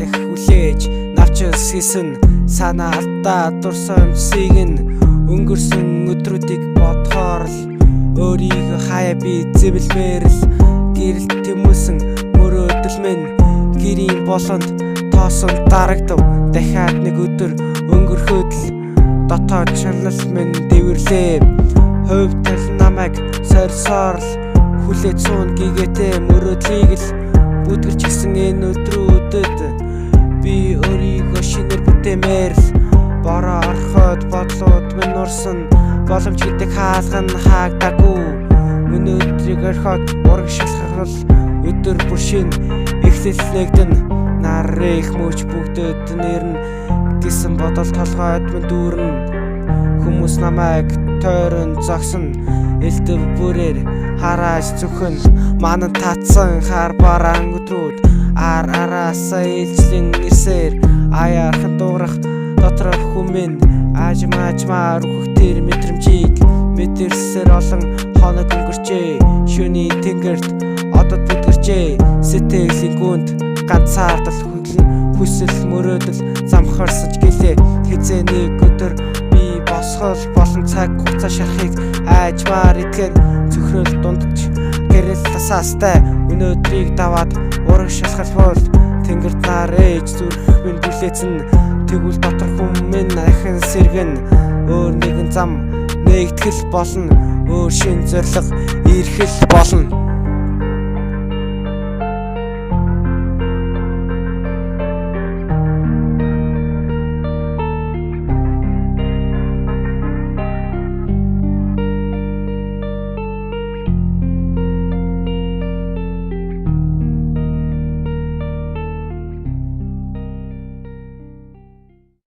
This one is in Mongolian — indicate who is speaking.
Speaker 1: хэлэх хүлээж навчс хийсэн санаа алдаа дурсан өмсийг нь өнгөрсөн өдрүүдийг бодохоор л өөрийгөө хаяа би зэвэлмээр л гэрэлт тэмүүсэн мөрөөдөл минь гэрийн болонд тоосон дарагдав дахиад нэг өдөр өнгөрөхөд л дотоод шанал минь дэвэрлээ хувь тал намайг сорсоор л хүлээж суун гигээтэй мөрөөдлийг л бүдгэрч гисэн энэ өдрүүдэд би өөрийгөө шинээр бүтээмээр л бороо орхоод бодлууд минь урсан боломж гэдэг хаалга нь хаагдаагүй өнөөдрийг орхоод урагшилхал өдөр бүр шинэ эхлэл нэгдэн нарыг мөч бүгдэд нэрнэ гэсэн бодол толгойд минь дүүрэн хүмүүс намайг тойрон зогсон элдэв бүрээр харааж зүхэн манан татсан хар бараан өдрүүд араасаа ээлжлэн ирсээр аяархан дуурах доторх хүмүн ажмаар үхэх тэр мэдрэмжийг мэдэрсээр олон хоног өнгөрчээ шөний тэнгэрт одод бүдгэрчээ сэтгэлийн гүнд ганцаардал хүсэл мөрөөдөл замхарсаж гэлээ хизээ нэг өдөр би босгол болон цаг хугацаа шарахыг айжмаар итгэн цөхрөл дундаж гэрэл тасаастай өнөөдрийг даваад ураг шалхалбол тэнгэрт нар ээж зүрх минь бүлээцэн тэгвэл дотор хүмүн ахин сэргэн өөр нэгэн зам нэгтгэл болно өөр шин зориг ирхэл болно.